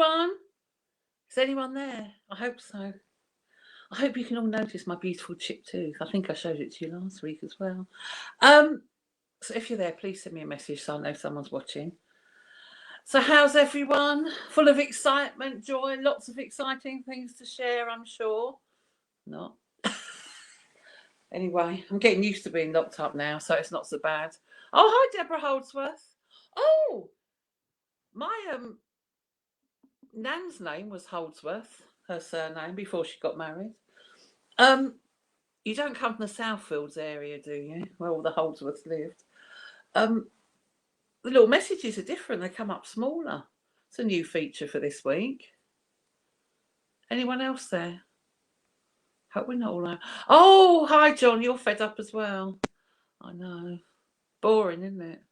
everyone? Is anyone there? I hope so. I hope you can all notice my beautiful chipped tooth. I think I showed it to you last week as well. So if you're there, please send me a message so I know someone's watching. So how's everyone? Full of excitement, joy, lots of exciting things to share, I'm sure. Not. Anyway, I'm getting used to being locked up now, so it's not so bad. Oh, hi, Deborah Holdsworth. Oh, my Nan's name was Holdsworth, her surname, before she got married. You don't come from the Southfields area, do you? Where all the Holdsworths lived. The little messages are different. They come up smaller. It's a new feature for this week. Anyone else there? Hope we're not all out. Oh, hi, John. You're fed up as well. I know. Boring, isn't it?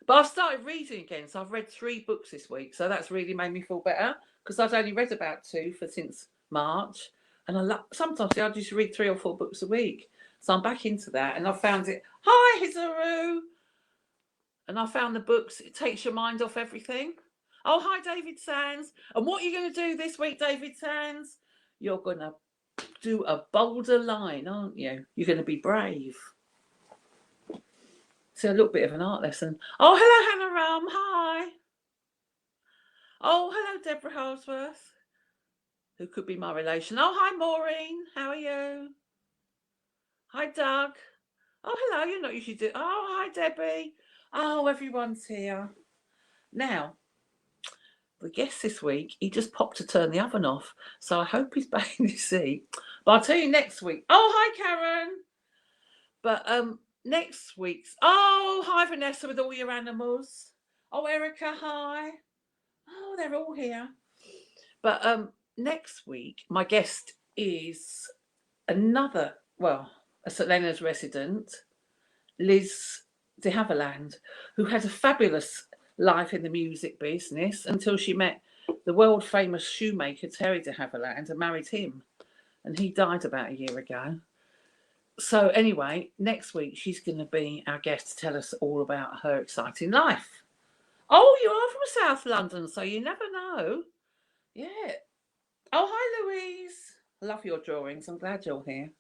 But I've started reading again. So I've read 3 books this week. So that's really made me feel better because I'd only read about 2 since March. And sometimes I just read 3 or 4 books a week. So I'm back into that. And I found it. Hi, Hizaru. And I found the books. It takes your mind off everything. Oh, hi, David Sands. And what are you going to do this week, David Sands? You're going to do a bolder line, aren't you? You're going to be brave. So a little bit of an art lesson. Oh, hello, Hannah Ram. Hi. Oh, hello, Deborah Holdsworth, who could be my relation. Oh, hi, Maureen. How are you? Hi, Doug. Oh, hello. You're not usually do. Oh, hi, Debbie. Oh, everyone's here. Now, the guest this week, he just popped to turn the oven off. So I hope he's back in his seat. But I'll tell you next week. Oh, hi, Karen. But next week's. Oh, hi, Vanessa, with all your animals. Oh, Erica, hi. Oh, they're all here. But next week, my guest is another, well, a St Leonard's resident, Liz de Havilland, who had a fabulous life in the music business until she met the world famous shoemaker Terry de Havilland and married him. And he died about a year ago. So anyway, next week she's going to be our guest to tell us all about her exciting life. Oh, you are from South London, so you never know. Yeah. Oh, hi, Louise. I love your drawings. I'm glad you're here.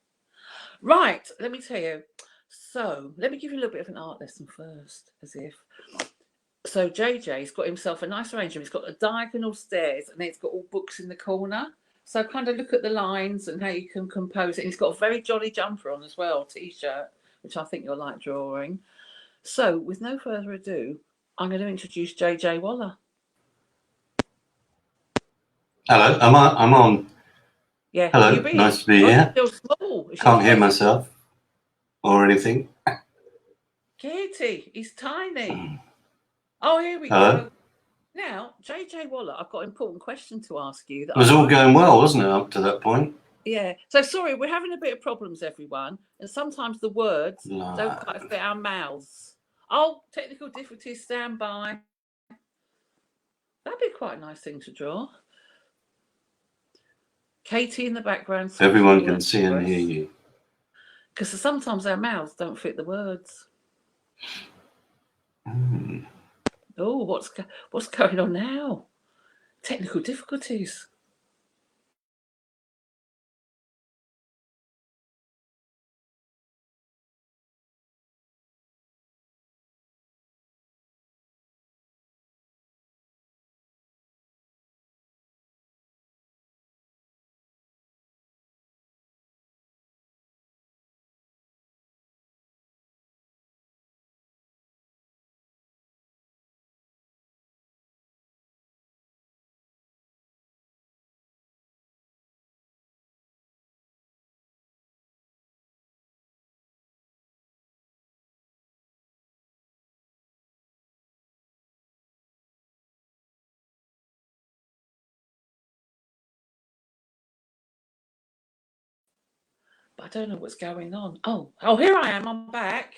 Right, let me tell you. So let me give you a little bit of an art lesson first, as if. So JJ's got himself a nice arrangement. He's got the diagonal stairs and it's got all books in the corner. So kind of look at the lines and how you can compose it. And he's got a very jolly jumper on as well, T-shirt, which I think you'll like drawing. So with no further ado, I'm going to introduce JJ Waller. Hello, I'm on. Yeah. Hello, nice to be here. You're small. Can't hear myself or anything. Katie, he's tiny. Oh, here we Hello. go. Now, JJ Waller, I've got an important question to ask you. It was all going well, wasn't it, up to that point? Yeah. So sorry, we're having a bit of problems, everyone. And sometimes the words don't quite fit our mouths. Oh, technical difficulties, stand by. That'd be quite a nice thing to draw. Katie in the background. Everyone can see and hear you. Because sometimes our mouths don't fit the words. Oh, what's going on now? Technical difficulties. But I don't know what's going on. Oh, here I am. I'm back.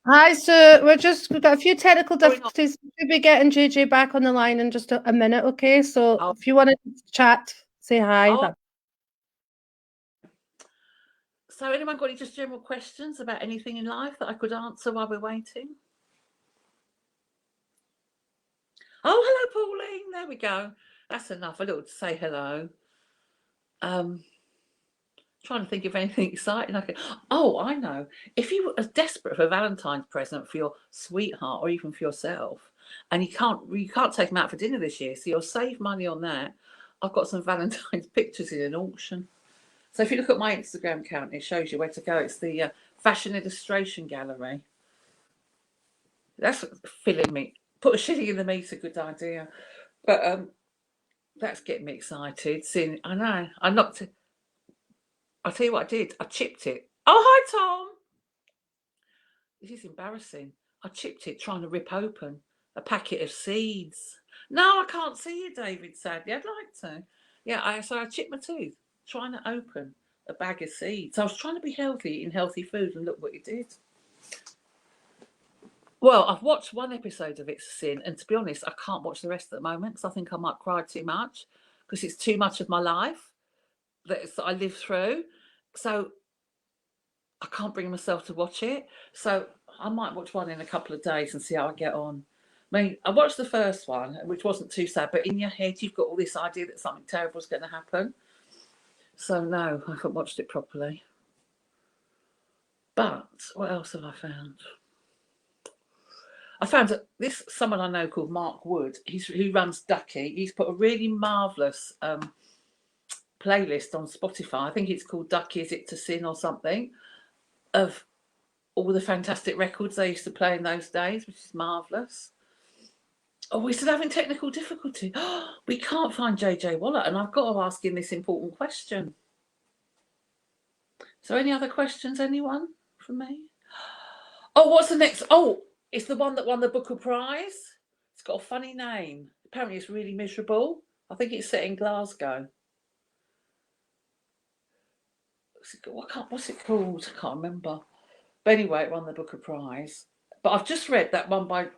Hi, Sue. We've got a few technical difficulties. We'll be getting JJ back on the line in just a minute, okay? So if you want to chat, say hi. So anyone got any just general questions about anything in life that I could answer while we're waiting? Oh, hello, Pauline. There we go. That's enough. A little to say hello. Trying to think of anything exciting I can. Oh, I know. If you were desperate for a Valentine's present for your sweetheart or even for yourself, and you can't take them out for dinner this year, so you'll save money on that. I've got some Valentine's pictures in an auction. So if you look at my Instagram account, it shows you where to go. It's the Fashion Illustration Gallery. That's filling me. Put a shilling in the meter, good idea. But that's getting me excited. Seeing, I know, I knocked it. I'll tell you what I did. I chipped it. Oh, hi, Tom. This is embarrassing. I chipped it trying to rip open a packet of seeds. No, I can't see you, David, sadly. I'd like to. Yeah, so I chipped my tooth trying to open a bag of seeds. I was trying to be healthy, eating healthy food, and look what it did. Well, I've watched one episode of It's a Sin, and to be honest, I can't watch the rest at the moment because I think I might cry too much because it's too much of my life that I live through. So I can't bring myself to watch it. So I might watch one in a couple of days and see how I get on. I mean, I watched the first one, which wasn't too sad, but in your head, you've got all this idea that something terrible is going to happen. So no, I haven't watched it properly. But what else have I found? I found that this someone I know called Mark Wood, who runs Ducky. He's put a really marvellous playlist on Spotify. I think it's called Ducky Is It to Sin or something, of all the fantastic records they used to play in those days, which is marvellous. Oh, we're still having technical difficulty. We can't find JJ Waller, and I've got to ask him this important question. So any other questions, anyone from me? Oh, what's the next? Oh, it's the one that won the Booker Prize. It's got a funny name. Apparently it's really miserable. I think it's set in Glasgow. What's it called? I can't remember. But anyway, it won the Booker Prize. But I've just read that one by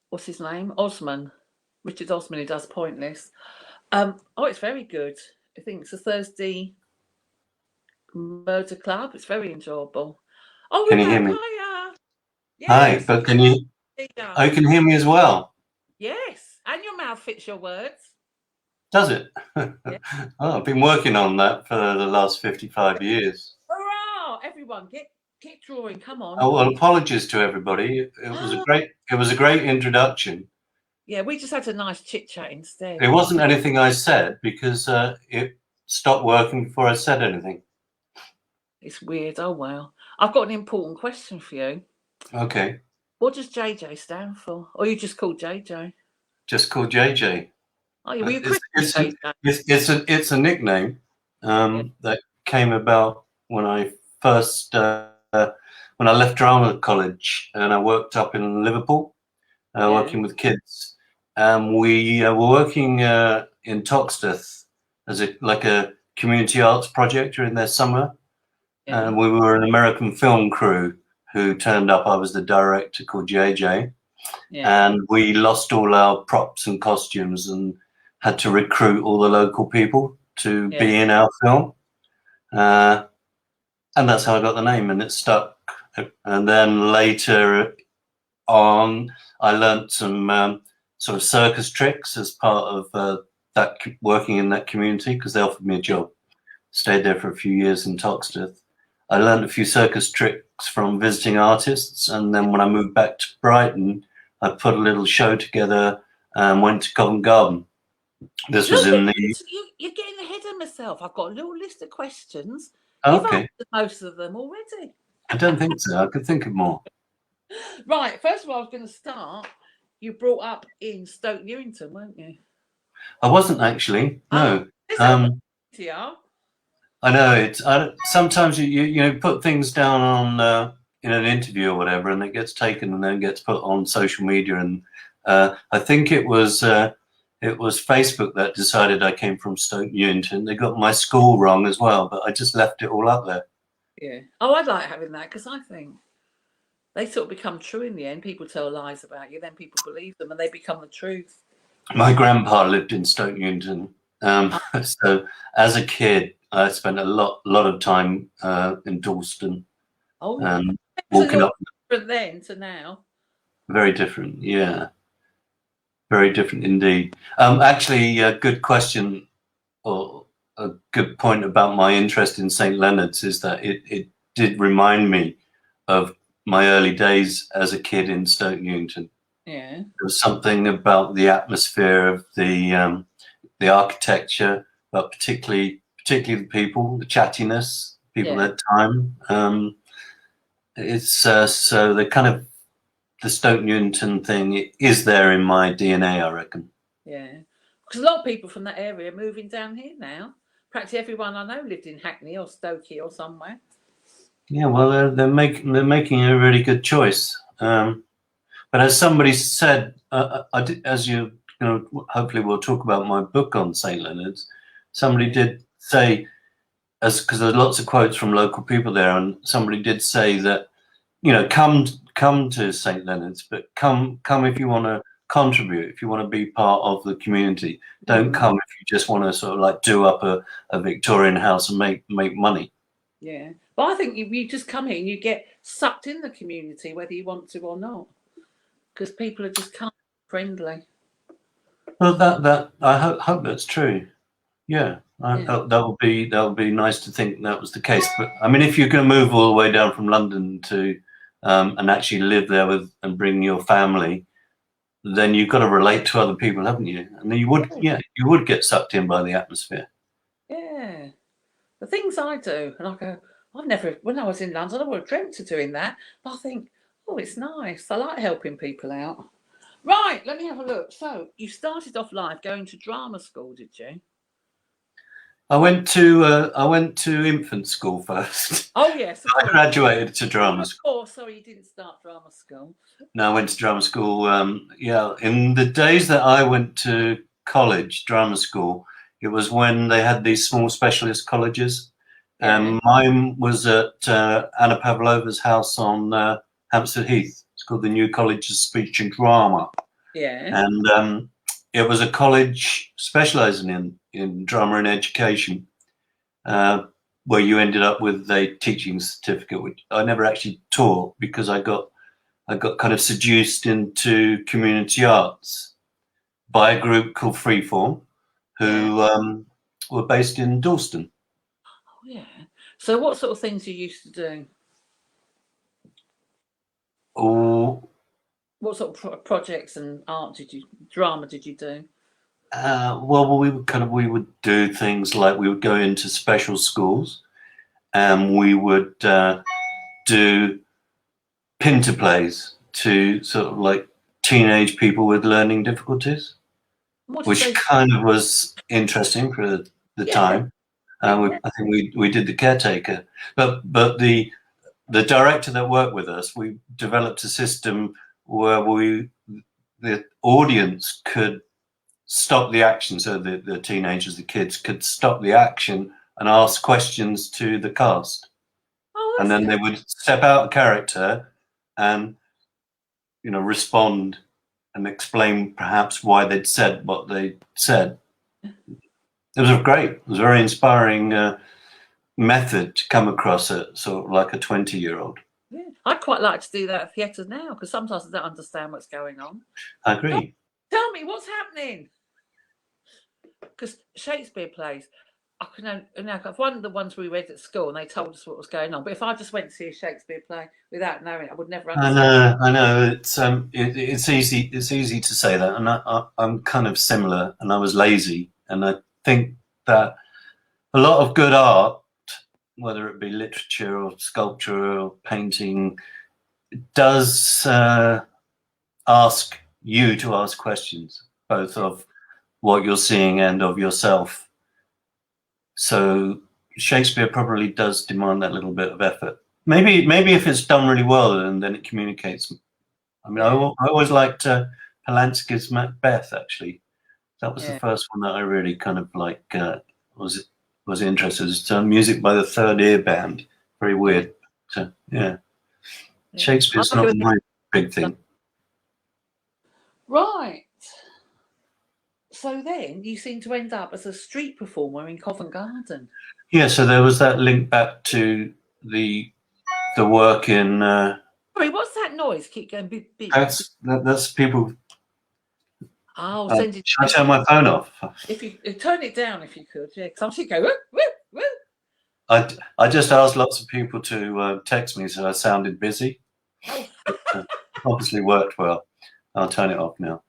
what's his name? Osman. Richard Osman, who does Pointless. Oh, it's very good. I think it's a Thursday murder club. It's very enjoyable. Oh, Can you hear me? Hiya. Yes. Hi, but can you? Oh, you can hear me as well. Yes, and your mouth fits your words. Does it? Yeah. Oh, I've been working on that for the last 55 years. Hurrah! Everyone, get drawing. Come on. Oh, well, apologies to everybody. It was a great introduction. Yeah, we just had a nice chit chat instead. It wasn't anything I said because it stopped working before I said anything. It's weird. Oh well. I've got an important question for you. Okay. What does JJ stand for? Or you just called JJ? Just called JJ. Oh, yeah. Well, It's a nickname that came about when I first when I left drama college and I worked up in Liverpool, working with kids. We were working in Toxteth as a community arts project during their summer, and we were an American film crew who turned up. I was the director, called JJ, and we lost all our props and costumes and had to recruit all the local people to be in our film, and that's how I got the name, and it stuck. And then later on, I learnt some sort of circus tricks as part of that working in that community, because they offered me a job. Stayed there for a few years in Toxteth. I learned a few circus tricks from visiting artists, and then when I moved back to Brighton, I put a little show together and went to Covent Garden. This was in the... You're getting ahead of myself. I've got a little list of questions. Okay. You've answered most of them already. I don't think so. I could think of more. Right. First of all, I was going to start. You brought up in Stoke Newington, weren't you? I wasn't actually. No. I know it's. Sometimes you put things down on in an interview or whatever, and it gets taken and then gets put on social media. And I think it was Facebook that decided I came from Stoke Newington. They got my school wrong as well, but I just left it all up there. Yeah. Oh, I'd like having that, because I think they sort of become true in the end. People tell lies about you, then people believe them, and they become the truth. My grandpa lived in Stoke Newington, so as a kid, I spent a lot of time in Dalston. Oh, walking up. Different then to now. Very different, yeah. very different indeed. Actually, a good question or a good point about my interest in St. Leonard's is that it did remind me of my early days as a kid in Stoke Newington. Yeah. There was something about the atmosphere of the architecture, but particularly the people, the chattiness, people Yeah. at time. It's so the Stoke Newington thing is there in my DNA, I reckon. Yeah, because a lot of people from that area are moving down here now. Practically everyone I know lived in Hackney or Stokey or somewhere. Yeah, well, they're making a really good choice. But as somebody said, as you know, hopefully we'll talk about my book on St. Leonard's. Somebody did say, because there's lots of quotes from local people there, and somebody did say that, you know, come to St. Leonard's, but come if you want to contribute, if you want to be part of the community. Don't come if you just want to sort of like do up a Victorian house and make money. Yeah, but I think you just come here and you get sucked in the community, whether you want to or not, because people are just kind of friendly. Well, that I hope that's true. Yeah, that would be nice to think that was the case. But I mean, if you're going to move all the way down from London to and actually live there and bring your family, then you've got to relate to other people, haven't you? And then you would get sucked in by the atmosphere. Yeah, the things I do, and I go, I've never, when I was in London, I would have dreamt of doing that. But I think, oh, it's nice. I like helping people out. Right, let me have a look. So you started off life going to drama school, did you? I went to infant school first. Oh yes, I graduated to drama school. Oh, sorry, you didn't start drama school. No, I went to drama school. In the days that I went to college, drama school, it was when they had these small specialist colleges. And mine was at Anna Pavlova's house on Hampstead Heath. It's called the New College of Speech and Drama. Yeah. And it was a college specialising in drama and education, where you ended up with a teaching certificate, which I never actually taught because I got kind of seduced into community arts by a group called Freeform, who were based in Dalston. Oh yeah. So what sort of things you used to do? Oh. What sort of projects and drama did you do? Well, we would do things like we would go into special schools, and we would do pinter plays to sort of like teenage people with learning difficulties, which kind of was interesting for the time. I think we did The Caretaker, but the director that worked with us, we developed a system where the audience could stop the action, so the teenagers, the kids, could stop the action and ask questions to the cast. And then they would step out of character and, you know, respond and explain perhaps why they'd said what they said. It was great. It was a very inspiring method to come across it, sort of like a 20-year-old. Yeah, I'd quite like to do that at theatre now, because sometimes I don't understand what's going on. I agree. Tell me what's happening. Because Shakespeare plays, one of the ones we read at school, and they told us what was going on. But if I just went to see a Shakespeare play without knowing it, I would never understand. I know. It's easy. It's easy to say that, and I'm kind of similar. And I was lazy, and I think that a lot of good art, whether it be literature or sculpture or painting, does ask you to ask questions, both of what you're seeing and of yourself. So Shakespeare probably does demand that little bit of effort. Maybe if it's done really well, and then it communicates. I mean, I always liked Polanski's Macbeth. Actually, that was the first one that I really kind of like was interested. It's music by the Third Ear Band. Very weird. So Shakespeare's not my big thing. Right. So then you seem to end up as a street performer in Covent Garden. Yeah, so there was that link back to the work in. Sorry, what's that noise? Keep going. Beep, beep. That's people. I'll send it. Should I turn my phone off? If you turn it down, if you could, yeah. Because I'm still going. Woo, woo, woo. I just asked lots of people to text me, so I sounded busy. Oh. Obviously worked well. I'll turn it off now.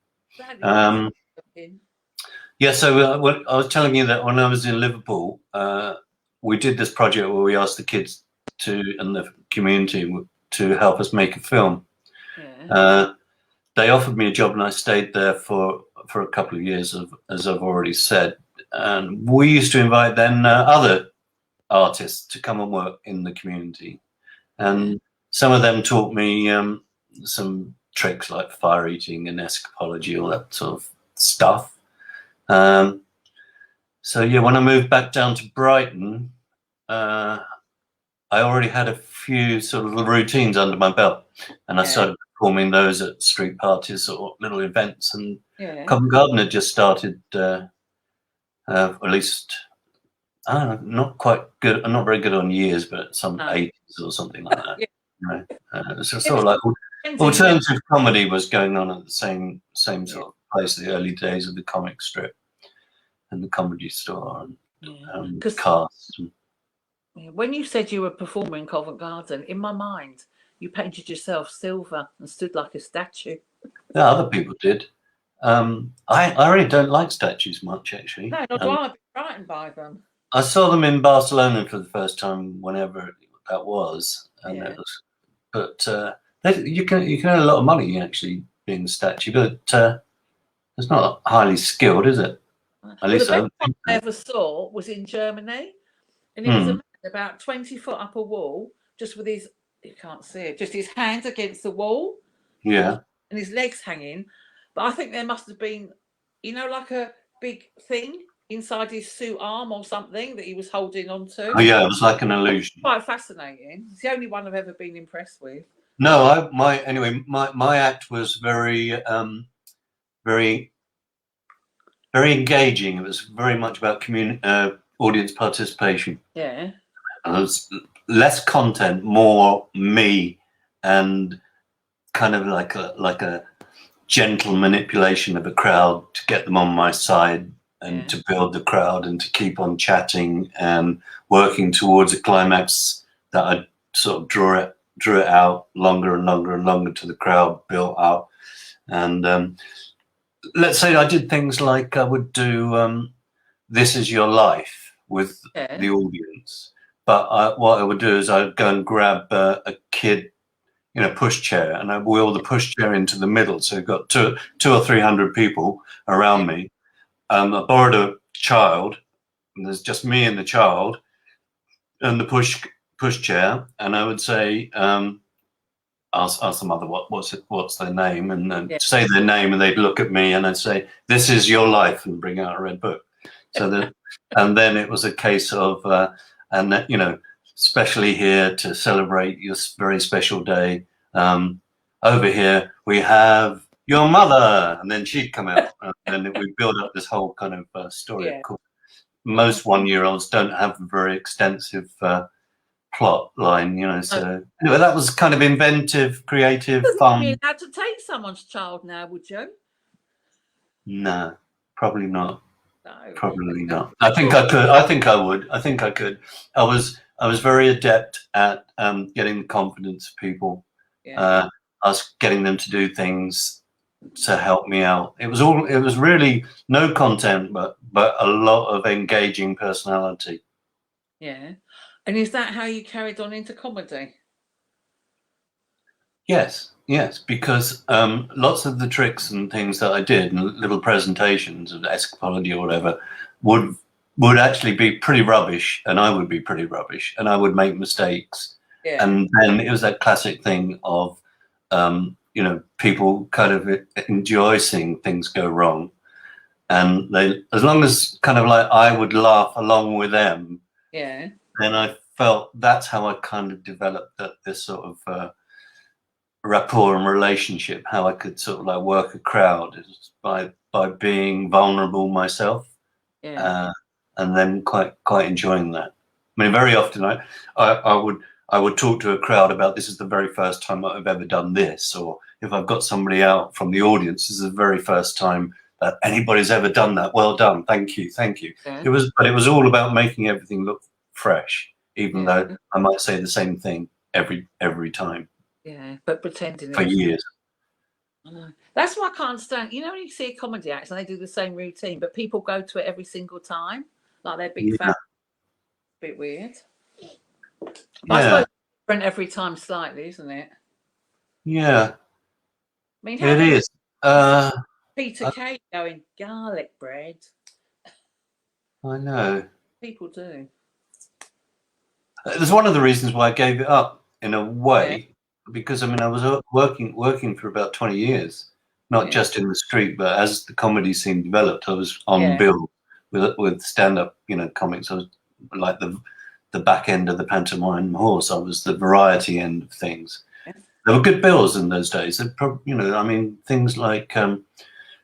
Yeah, so what I was telling you that when I was in Liverpool, we did this project where we asked the kids and the community to help us make a film. Yeah. They offered me a job, and I stayed there for a couple of years, as I've already said. And we used to invite then other artists to come and work in the community, and some of them taught me some tricks like fire eating and escapology, all that sort of stuff. So yeah, when I moved back down to Brighton, I already had a few sort of routines under my belt, and I started performing those at street parties or little events. And Covent Garden had just started, at least, I don't know, not quite good. I'm not very good on years, but some 80s or something like that. So sort of like alternative comedy was going on at the same sort of place, the early days of the comic strip and the Comedy Store and cast. When you said you were performing in Covent Garden, in my mind, you painted yourself silver and stood like a statue. Yeah, other people did. I really don't like statues much, actually. No, not do I. I'd be frightened by them. I saw them in Barcelona for the first time, whenever that was, and it was. But you can earn a lot of money actually being a statue, but it's not highly skilled, is it? At least the best one I ever saw was in Germany, and it was a man about 20 foot up a wall, just with his, you can't see it, just his hands against the wall. Yeah. And his legs hanging. But I think there must have been, like a big thing inside his suit arm or something that he was holding on to. Oh yeah, it was like an illusion. Quite fascinating. It's the only one I've ever been impressed with. No, my act was very very engaging. It was very much about audience participation. Yeah. And it was less content, more me, and kind of like a gentle manipulation of a crowd to get them on my side and to build the crowd and to keep on chatting and working towards a climax that I sort of drew it out longer and longer and longer till the crowd built up. And let's say I did things like I would do This Is Your Life with the audience. But what I would do is I'd go and grab a kid in a pushchair, and I wheel the pushchair into the middle. So you've got two or 300 people around me. I borrowed a child, and there's just me and the child, and the pushchair. And I would say, ask the mother what's their name, and then say their name, and they'd look at me, and I'd say, "This is your life," and bring out a red book. So that, and then it was a case of, especially here to celebrate your very special day. Over here we have your mother, and then she'd come out, and then we build up this whole kind of story. Of course, most 1-year-olds don't have a very extensive plot line, So anyway, that was kind of inventive, creative, fun. You'd have to take someone's child now, would you? No, probably not. No. Probably not. I think I could. I think I would. I think I could. I was very adept at getting the confidence of people. I was getting them to do things to help me out. It was really no content, but a lot of engaging personality. Yeah. And is that how you carried on into comedy? Yes, because lots of the tricks and things that I did, and little presentations of escapology or whatever, would actually be pretty rubbish, and I would be pretty rubbish, and I would make mistakes. Yeah. And then it was that classic thing of, people kind of enjoy seeing things go wrong, and they, as long as kind of like I would laugh along with them, then I felt that's how I kind of developed this sort of rapport and relationship, how I could sort of like work a crowd is by being vulnerable myself, and then quite enjoying that. I mean, very often I would talk to a crowd about, this is the very first time I've ever done this, or if I've got somebody out from the audience, this is the very first time anybody's ever done that. Well done, thank you, thank you. Yeah. It was all about making everything look fresh, even Yeah. though I might say the same thing every time Yeah, but pretending for it was. years. I know. That's why I can't stand. You know, when you see a comedy act and they do the same routine, but people go to it every single time, like they're big fans. Bit weird. But I suppose it's different every time, slightly, isn't it? Yeah. I mean, It is. Peter Kay going garlic bread. I know. People do. There's one of the reasons why I gave it up in a way, because I mean I was working for about 20 years, not just in the street, but as the comedy scene developed, I was on bill with stand-up, comics. I was like the back end of the pantomime horse. I was the variety end of things. Yeah. There were good bills in those days. I mean, things like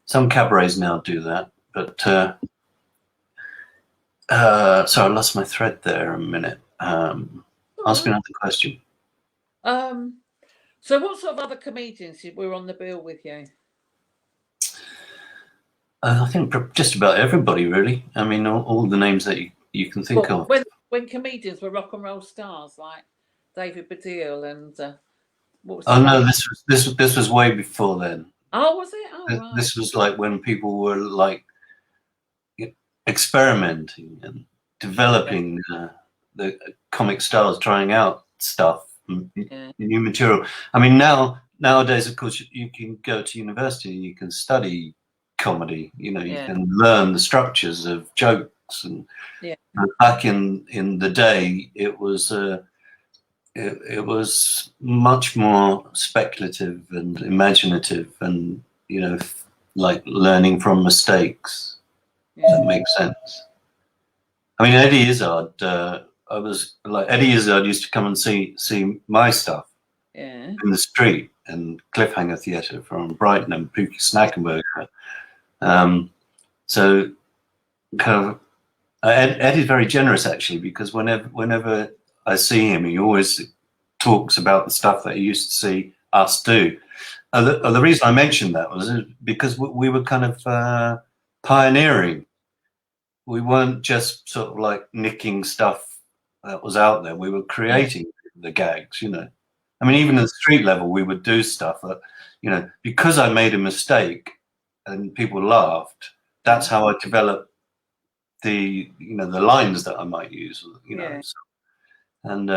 some cabarets now do that, but so I lost my thread there a minute. Ask me another question. So what sort of other comedians were on the bill with you? I think just about everybody, really. I mean, all the names that you can think of. When comedians were rock and roll stars like David Baddiel and what was? Oh no, this was way before then. Oh, was it? Oh, right. This was like when people were like experimenting and developing the comic styles, trying out stuff, new material. I mean, nowadays, of course, you can go to university and you can study comedy. You can learn the structures of jokes, and back in the day, it was much more speculative and imaginative, and like learning from mistakes. That makes sense. I mean, Eddie Izzard. Eddie Izzard used to come and see my stuff in the street and Cliffhanger Theatre from Brighton and Pookie Snackenberger. So kind of Eddie's very generous, actually, because whenever I see him, he always talks about the stuff that he used to see us do. The reason I mentioned that was because we were kind of pioneering. We weren't just sort of like nicking stuff that was out there. We were creating the gags, I mean, even at the street level, we would do stuff that, because I made a mistake and people laughed, that's how I developed the lines that I might use, So, and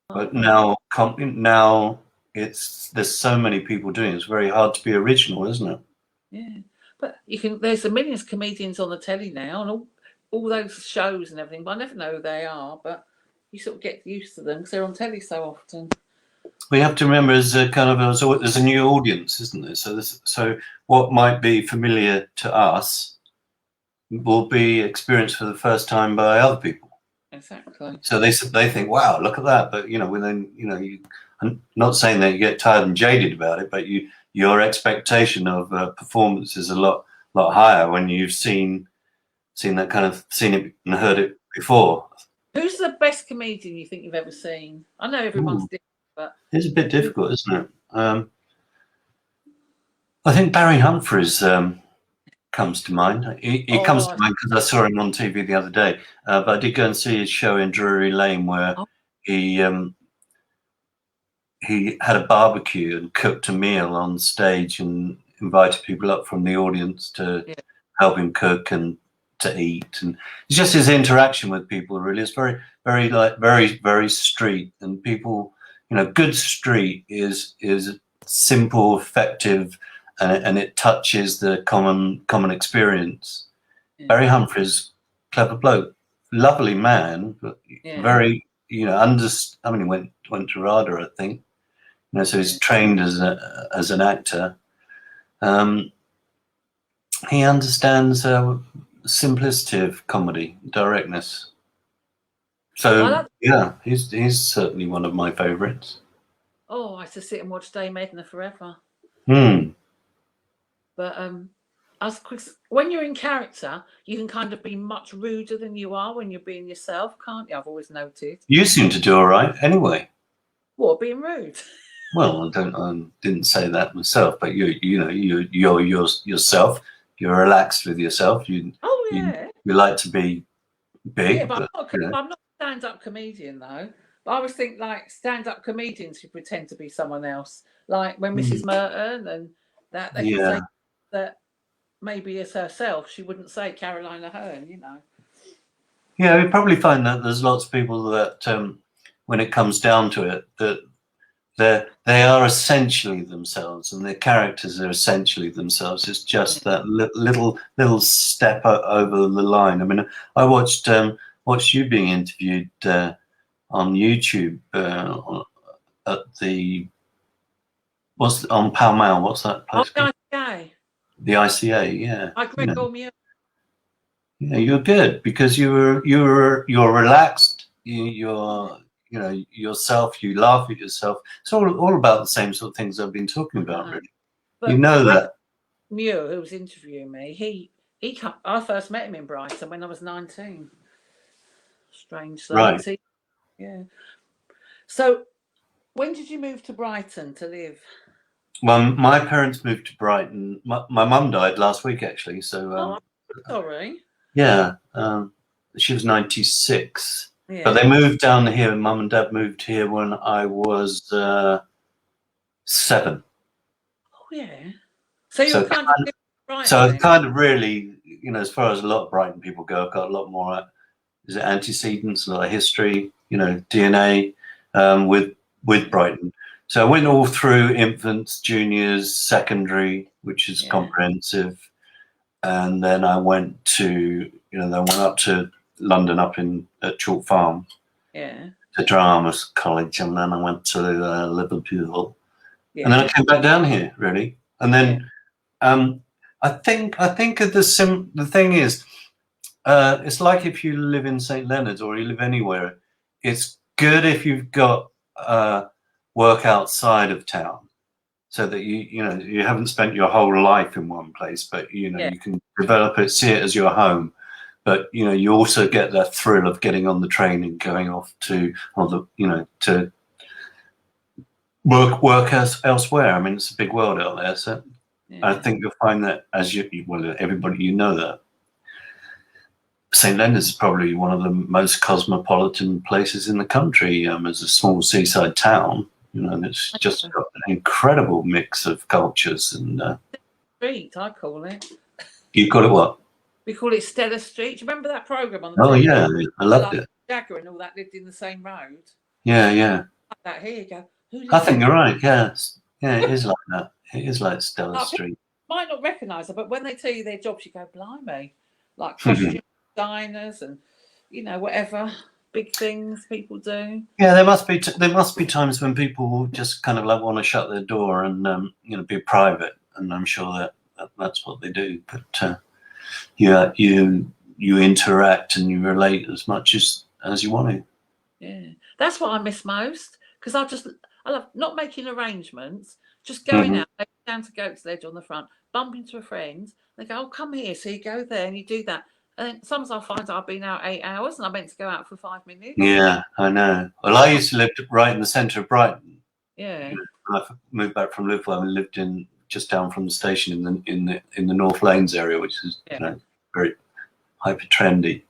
but now there's so many people doing it. It's very hard to be original, isn't it? Yeah, but there's a millions of comedians on the telly now, and all those shows and everything. But I never know who they are. But you sort of get used to them because they're on telly so often. We have to remember, there's a new audience, isn't there? So what might be familiar to us will be experienced for the first time by other people. Exactly. So they think, wow, look at that. But I'm not saying that you get tired and jaded about it, but your expectation of performance is a lot higher when you've seen that kind of seen it and heard it before. Who's the best comedian you think you've ever seen? I know everyone's different, but it's a bit difficult, isn't it? I think Barry Humphries comes to mind. He comes to mind because I saw him on TV the other day. But I did go and see his show in Drury Lane where he had a barbecue and cooked a meal on stage and invited people up from the audience to help him cook and to eat. And it's just his interaction with people, really. It's very, very, very street. And people, good street is simple, effective, and it touches the common experience. Barry Humphries, clever bloke, lovely man, but very, I mean, he went to RADA, I think. So he's trained as an actor. He understands simplicity of comedy, directness. So he's certainly one of my favourites. Oh, I used to sit and watch Dame Edna forever. But when you're in character, you can kind of be much ruder than you are when you're being yourself, can't you? I've always noted. You seem to do all right, anyway. What, being rude? Well, I didn't say that myself, but you're yourself. You're relaxed with yourself. You like to be big, Yeah, but but I'm not a stand-up comedian though. But I always think like stand-up comedians who pretend to be someone else, like when Mrs. Merton and that they can say that maybe it's herself. She wouldn't say Caroline Aherne, you know. Yeah, we probably find that there's lots of people that, when it comes down to it, that they are essentially themselves, and their characters are essentially themselves. It's just that little step over the line. I mean, I watched you being interviewed on YouTube at the on Pall Mall. What's that place called? ICA. The ICA. Yeah. I Greg Muse. Yeah, you're good because you're relaxed. You're yourself. You laugh at yourself. It's all about the same sort of things I've been talking about, really. But you know that Mew, who was interviewing me, I first met him in Brighton when I was 19. Strangely, right? Yeah. So, when did you move to Brighton to live? Well, my parents moved to Brighton. My mum died last week, actually. So, sorry. Yeah, she was 96. Yeah. But they moved down here. Mum and Dad moved here when I was 7. Oh yeah. So you were kind of Brighton. So it's kind of really, as far as a lot of Brighton people go, I've got a lot more. Is it antecedents, a lot of history, DNA with Brighton. So I went all through infants, juniors, secondary, which is comprehensive, and then I went to, then went up to London, up at Chalk Farm, to drama college, and then I went to Liverpool, and then I came back down here, really, and then I think the thing is, it's like if you live in St. Leonard's or you live anywhere, it's good if you've got work outside of town, so that you haven't spent your whole life in one place, but you can develop it, see it as your home. But you also get that thrill of getting on the train and going off to to work elsewhere. I mean, it's a big world out there, so I think you'll find that everybody that St. Leonard's is probably one of the most cosmopolitan places in the country. As a small seaside town, and it's just got an incredible mix of cultures. And Street, I call it. You call it what? We call it Stella Street. Do you remember that program on the TV? Yeah, I loved it. Jagger and all that lived in the same road. Yeah. Like that. Here you go. I think you're right. Yes. Yeah, it is like that. It is like Stella Street. Might not recognise her, but when they tell you their jobs, you go, blimey. Like costume designers and whatever big things people do. Yeah, there must be times when people just kind of want to shut their door and be private, and I'm sure that's what they do. But you interact and you relate as much as you want to. Yeah, that's what I miss most, because I love not making arrangements, just going out down to Goat's Ledge on the front, bump into a friend, they go, oh, come here, so you go there and you do that. And sometimes I find I've been out 8 hours and I meant to go out for 5 minutes. Yeah, I know. Well, I used to live right in the centre of Brighton. Yeah. When I moved back from Liverpool, I lived just down from the station in the North Lanes area, which is very hyper trendy.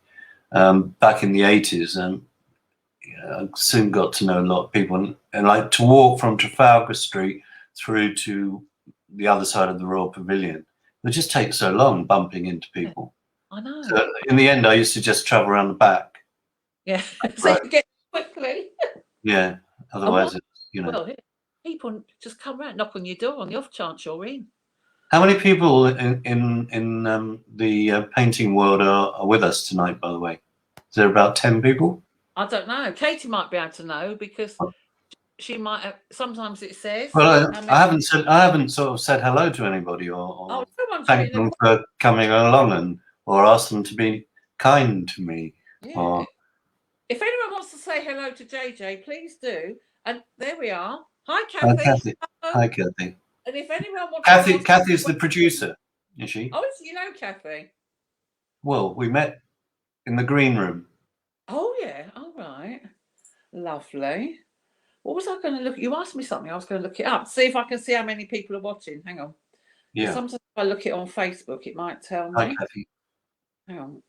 Back in the 80s, I soon got to know a lot of people, and like to walk from Trafalgar Street through to the other side of the Royal Pavilion. It just takes so long bumping into people. I know. So in the end, I used to just travel around the back. Yeah, so you get quickly. Yeah, otherwise, Well, people just come around, knock on your door on the off chance you're in. How many people in the painting world are with us tonight? By the way, is there about 10 people? I don't know. Katie might be able to know because she might have. Sometimes it says. Well, I haven't sort of said hello to anybody or thanked them for coming along or asked them to be kind to me. Yeah. If anyone wants to say hello to JJ, please do. And there we are. Hi, Kathy. Hi, Kathy. And if anyone wants Kathy's the producer, is she? Oh, you know Kathy? Well, we met in the green room. Oh, yeah. All right. Lovely. What was I going to look at? You asked me something. I was going to look it up. See if I can see how many people are watching. Hang on. Yeah. Sometimes if I look it on Facebook, it might tell Hi, me. Kathy. Hang on.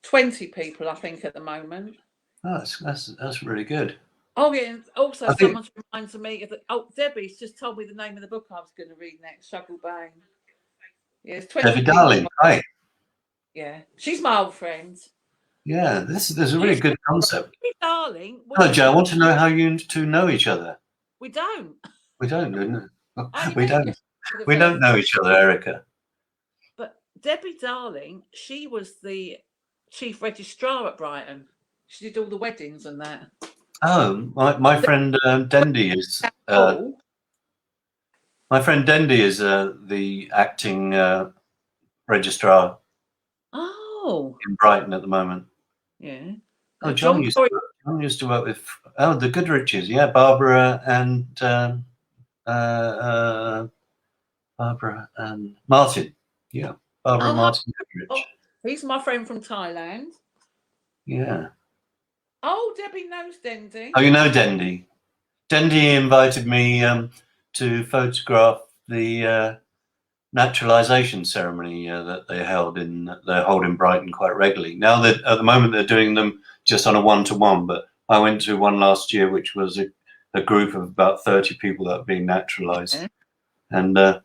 20 people, I think, at the moment. Oh, that's really good. Oh, yeah. And also, I think- someone reminds me of the. Oh, Debbie's just told me the name of the book I was going to read next. Struggle Bang. Yeah, it's 20 Debbie people. Darling. Hi. Yeah, she's my old friend. Yeah, this is a really good concept. Debbie Darling. Hello, Joe. I want to know how you two know each other. We don't. We don't. I We met don't. her for the We first don't know each other, Erica. But Debbie Darling, she was the chief registrar at Brighton. She did all the weddings and that. Oh, my friend Dendy is. My friend Dendy is the acting registrar. Oh. In Brighton at the moment. Yeah. Oh, John used to work with. Oh, the Goodriches. Yeah, Barbara and Barbara and Martin. Yeah, Barbara and Martin Goodrich. Oh, he's my friend from Thailand. Yeah. Oh, Debbie knows Dendy. Oh, you know Dendy. Dendy invited me to photograph the naturalization ceremony that they hold in Brighton quite regularly. Now that at the moment they're doing them just on a one-to-one, but I went to one last year, which was a group of about 30 people that are being naturalized. Yeah. And I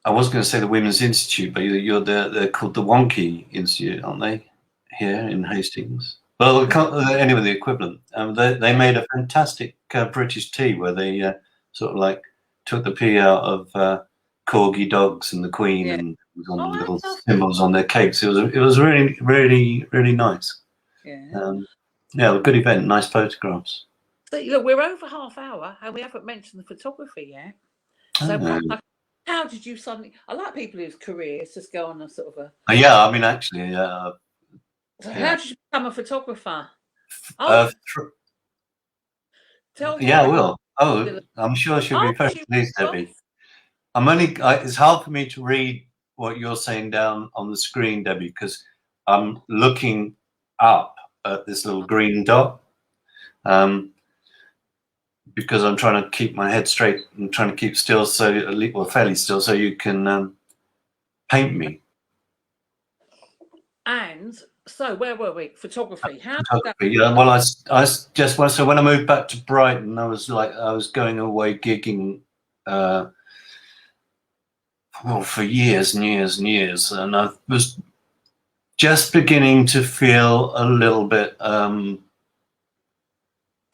was going to say the Women's Institute, but they're called the Wonky Institute, aren't they? Here in Hastings. Well, anyway, the equivalent. They made a fantastic British tea where they sort of like took the pee out of corgi dogs and the Queen and on little symbols on their cakes. It was really, really, really nice. Yeah. Yeah, a good event. Nice photographs. So, look, we're over half hour and we haven't mentioned the photography yet. So how did you suddenly? I like people whose careers just go on a sort of a. Yeah, I mean, actually, so how did you become a photographer? Yeah, I will. Oh, I'm sure she'll be very pleased, Debbie. It's hard for me to read what you're saying down on the screen, Debbie, because I'm looking up at this little green dot. Because I'm trying to keep my head straight and trying to keep still, fairly still, so you can paint me. And so, where were we? Photography. Photography. Yeah. Well, so when I moved back to Brighton, I was going away gigging, for years and years and years, and I was just beginning to feel a little bit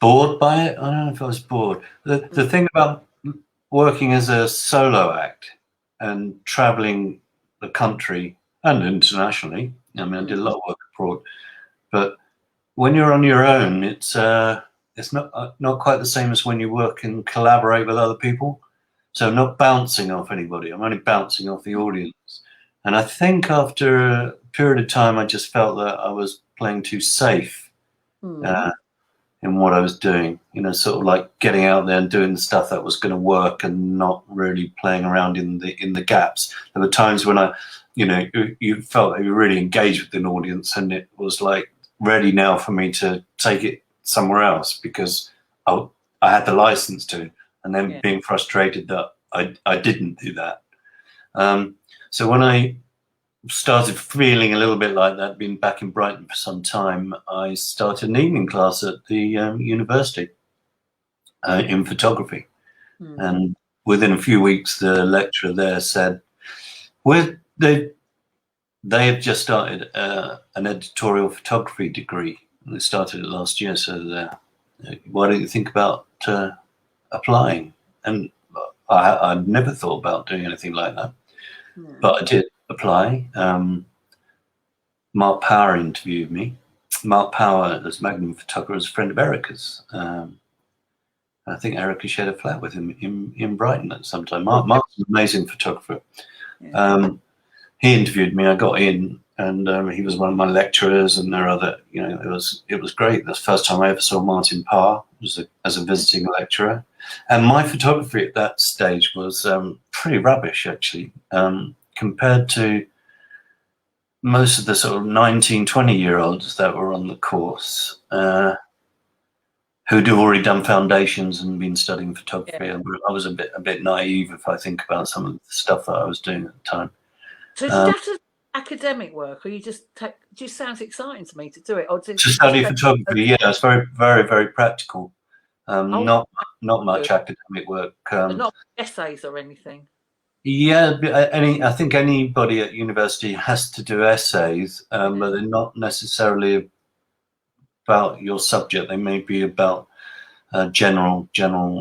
bored by it. I don't know if I was bored. The thing about working as a solo act and traveling the country and internationally, I mean, I did a lot of work abroad, but when you're on your own, it's not quite the same as when you work and collaborate with other people. So I'm not bouncing off anybody. I'm only bouncing off the audience. And I think after a period of time, I just felt that I was playing too safe in what I was doing, sort of like getting out there and doing the stuff that was going to work and not really playing around in the gaps. There were times when you felt that you were really engaged with an audience and it was like ready now for me to take it somewhere else because I had the license to, and then being frustrated that I didn't do that. So when I started feeling a little bit like that, been back in Brighton for some time, I started an evening class at the university in photography. And within a few weeks, the lecturer there said, they have just started an editorial photography degree. And they started it last year, so why don't you think about applying? And I'd never thought about doing anything like that, but I did apply. Mark Power interviewed me. Mark Power, as Magnum photographer, is a friend of Erica's. I think Erica shared a flat with him in Brighton at some time. Mark's an amazing photographer. He interviewed me. I got in, and he was one of my lecturers. And there are other, it was great. That's the first time I ever saw Martin Parr as a visiting lecturer. And my photography at that stage was pretty rubbish, actually, compared to most of the sort of 19, 20-year-olds that were on the course who'd already done foundations and been studying photography. Yeah. I was a bit naive if I think about some of the stuff that I was doing at the time. So did you have to do academic work, or you just take? It just sounds exciting to me to do it. Or did To study photography, yeah, it's very, very, very practical. Not much academic work. Not essays or anything. Yeah, I think anybody at university has to do essays, but they're not necessarily about your subject. They may be about general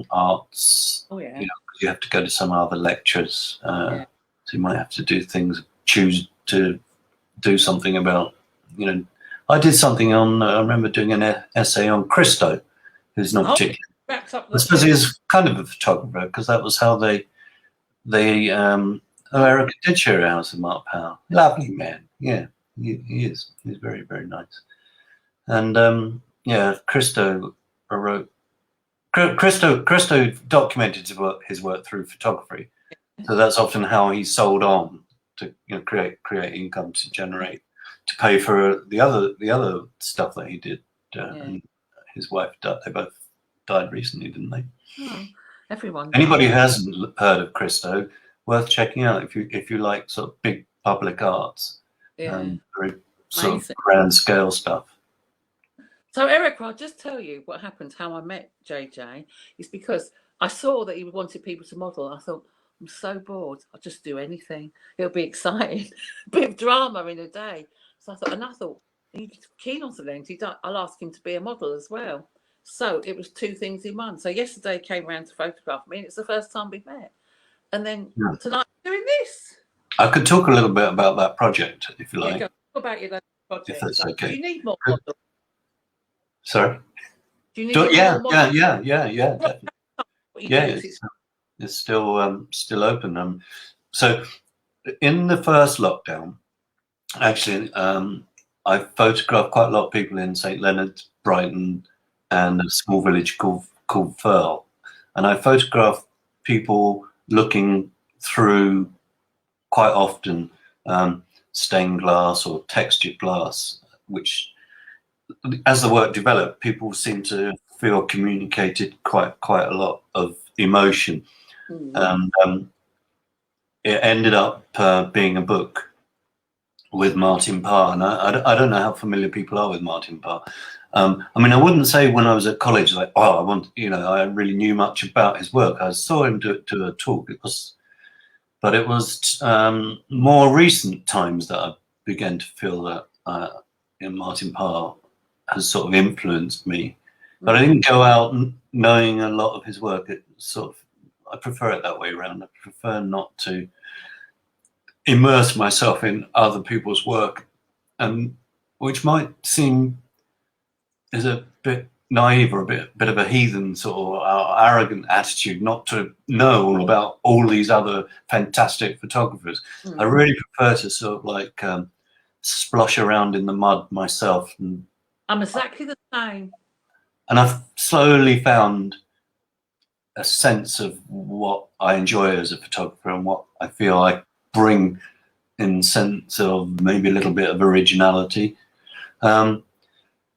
arts. Oh yeah. You know, 'cause you have to go to some other lectures, so you might have to do things. Choose to do something about. You know, I did something on. I remember doing an essay on Christo, who's not particularly. I suppose he is kind of a photographer, because that was how America did share a house with Mark Powell. Lovely man. Yeah, he is. He's very, very nice. And Christo wrote. Christo documented his work through photography, so that's often how he sold on to create income to pay for the other stuff that he did. And his wife died. They both died recently, didn't they? Oh, everyone. Anybody who hasn't heard of Christo, worth checking out if you like sort of big public arts, very sort of grand scale stuff. So Eric, I'll just tell you what happened. How I met JJ is because I saw that he wanted people to model. I thought, I'm so bored. I'll just do anything. It'll be exciting, a bit of drama in a day. So I thought, he's keen on something. I'll ask him to be a model as well. So it was two things in one. So yesterday he came around to photograph me, and it's the first time we met. And then tonight we're doing this. I could talk a little bit about that project if you like. Talk about your project. If that's okay. Do you need more models? Sorry. Do you need yeah. Definitely. Yeah, it's still open. So in the first lockdown, actually, I photographed quite a lot of people in St Leonard's, Brighton, and a small village called Firle, and I photographed people looking through quite often stained glass or textured glass, which, as the work developed, people seemed to feel communicated quite a lot of emotion, and it ended up being a book with Martin Parr. And I don't know how familiar people are with Martin Parr. I mean, I wouldn't say when I was at college, like, I really knew much about his work. I saw him do a talk. But it was more recent times that I began to feel that Martin Parr has sort of influenced me. But I didn't go out knowing a lot of his work. I prefer it that way around. I prefer not to immerse myself in other people's work, and which might seem is a bit naive or a bit of a heathen sort of arrogant attitude, not to know all about all these other fantastic photographers. I really prefer to sort of like splosh around in the mud myself. And I'm exactly the same. And I've slowly found a sense of what I enjoy as a photographer and what I feel I bring in sense of maybe a little bit of originality.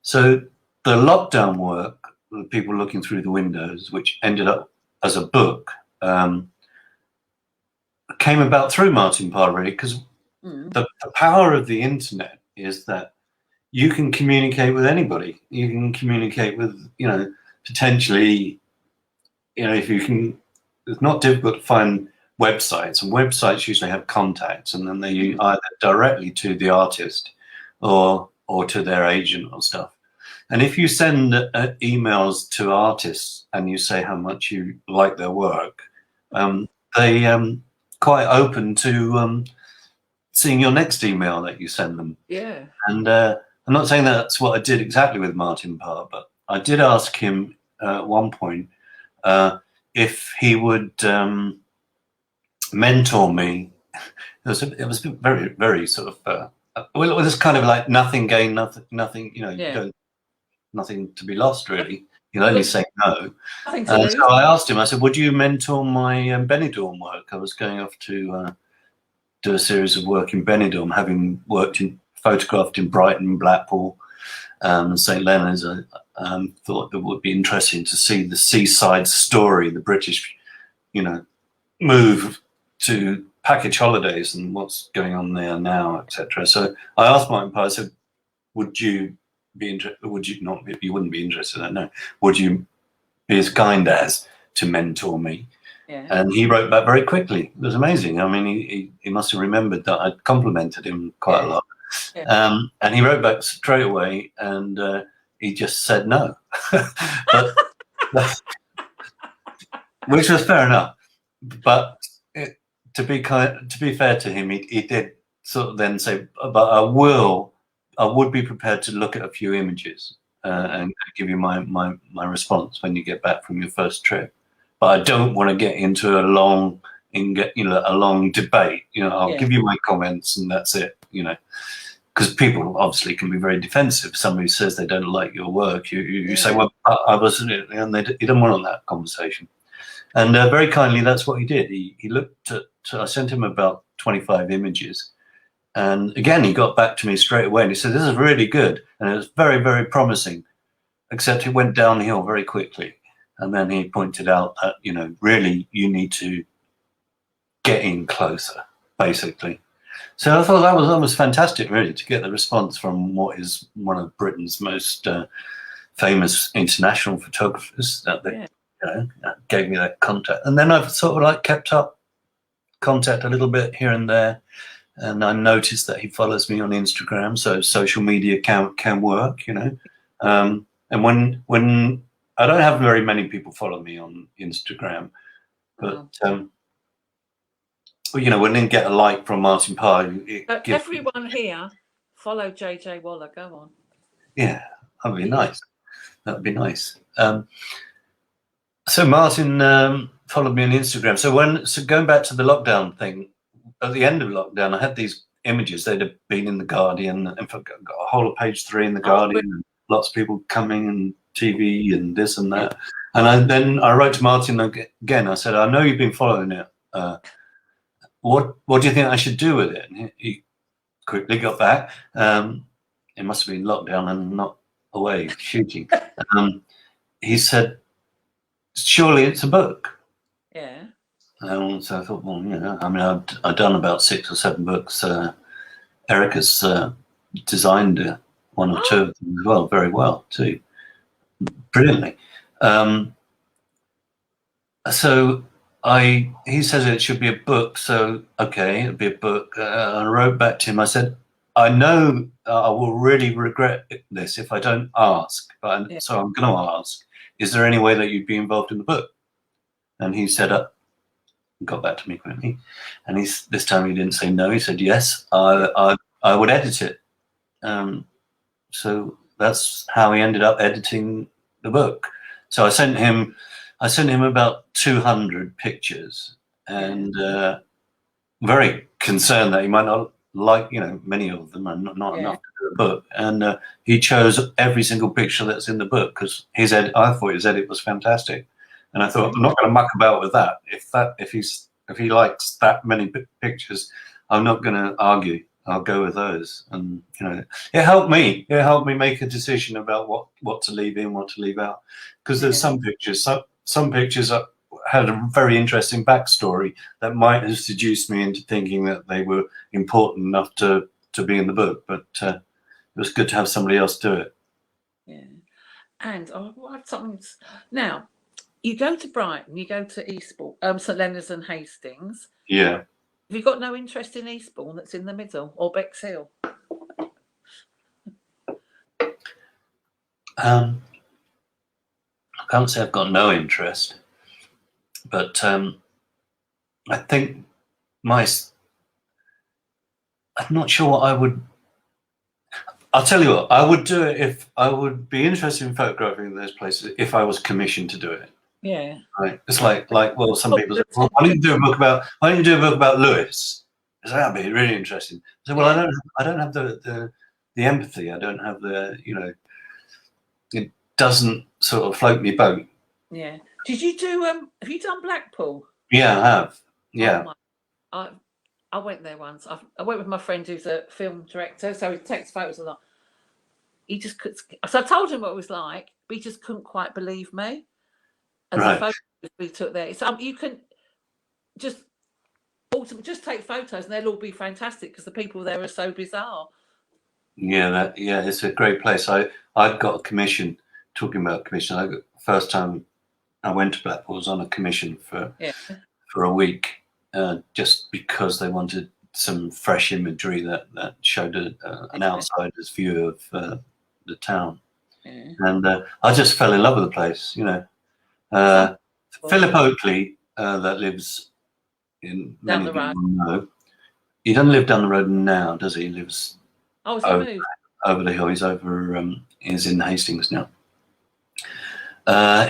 So the lockdown work, the people looking through the windows, which ended up as a book, came about through Martin Parr, really, because the power of the internet is that you can communicate with anybody. You can communicate with, potentially, if you can, it's not difficult to find websites, and websites usually have contacts, and then they either directly to the artist or to their agent or stuff. And if you send emails to artists and you say how much you like their work, they quite open to seeing your next email that you send them. Yeah. And I'm not saying that's what I did exactly with Martin Parr, but I did ask him at one point if he would mentor me. It was very, very sort of well, it was kind of like nothing gained, nothing. Nothing to be lost, really. You'll only say no. So I asked him. I said, "Would you mentor my Benidorm work?" I was going off to do a series of work in Benidorm, having photographed in Brighton, Blackpool, and St Leonard's. I thought it would be interesting to see the seaside story, the British, move to package holidays and what's going on there now, etc. So I asked Martin Parr, I said, would you be interested? Would you not? You wouldn't be interested, I know. Would you be as kind as to mentor me? Yeah. And he wrote back very quickly. It was amazing. I mean, he must have remembered that I'd complimented him quite a lot. Yeah. And he wrote back straight away, and he just said no. but, which was fair enough. But to be fair to him, he did sort of then say, but I would be prepared to look at a few images and give you my response when you get back from your first trip. But I don't want to get into a long debate. I'll give you my comments and that's it. Because people obviously can be very defensive. Somebody says they don't like your work, you say, well, I wasn't, and he didn't want that conversation. And very kindly, that's what he did. He looked at. I sent him about 25 images. And again, he got back to me straight away and he said, this is really good. And it was very, very promising, except it went downhill very quickly. And then he pointed out that, really you need to get in closer, basically. So I thought that was fantastic, really, to get the response from what is one of Britain's most famous international photographers that they gave me that contact. And then I've sort of kept up contact a little bit here and there. And I noticed that he follows me on Instagram, so social media can work, And when I don't have very many people follow me on Instagram, but when they get a like from Martin Parr, everyone here follow JJ Waller. Go on. Yeah, that'd be nice. That'd be nice. So Martin followed me on Instagram. So going back to the lockdown thing. At the end of lockdown, I had these images. They'd have been in the Guardian, and got a whole of page 3 in the Guardian, and lots of people coming and TV and this and that. And then I wrote to Martin again. I said, I know you've been following it. What do you think I should do with it? And he quickly got back. It must have been lockdown and not away shooting. He said, surely it's a book. Yeah. So I thought, well, I mean, I've done about 6 or 7 books. Erica's designed 1 or 2 of them as well, very well too, brilliantly. So he says it should be a book. So okay, it'll be a book. I wrote back to him. I said, I know I will really regret this if I don't ask, so I'm going to ask. Is there any way that you'd be involved in the book? And he said, got back to me quickly, and this time he didn't say no. He said yes, I would edit it. So that's how he ended up editing the book. So I sent him about 200 pictures, and very concerned that he might not like many of them and not enough to do a book. And he chose every single picture that's in the book because I thought his edit was fantastic. And I thought, I'm not going to muck about with that. If he likes that many pictures, I'm not going to argue. I'll go with those. And it helped me. It helped me make a decision about what to leave in, what to leave out. Because there's some pictures that had a very interesting backstory that might have seduced me into thinking that they were important enough to be in the book. But it was good to have somebody else do it. Yeah. And I had something now. You go to Brighton, you go to Eastbourne, St Leonard's and Hastings. Yeah. Have you got no interest in Eastbourne that's in the middle, or Bexhill? I can't say I've got no interest, but I think I'm not sure what I would. I'll tell you what, I would do it if I would be interested in photographing those places if I was commissioned to do it. Yeah. Right. It's like some people say, well, why don't you do a book about Lewis? Because that'd be really interesting. So well, I don't have the empathy. I don't have the it doesn't sort of float me boat. Yeah. Did you do have you done Blackpool? Yeah, I have. Yeah. I went there once. I went with my friend who's a film director, so he takes photos a lot. He just could. So I told him what it was like, but he just couldn't quite believe me. And the photos we took there, so you can just take photos, and they'll all be fantastic because the people there are so bizarre. Yeah, it's a great place. I got a commission. Talking about commission, first time I went to Blackpool was on a commission for a week, just because they wanted some fresh imagery that showed an outsider's view of the town. Yeah. And I just fell in love with the place. You know, Philip Oakley, that lives in down the road. Know, he doesn't live down the road now, does he? He lives over the hill. He's over. He's in Hastings now.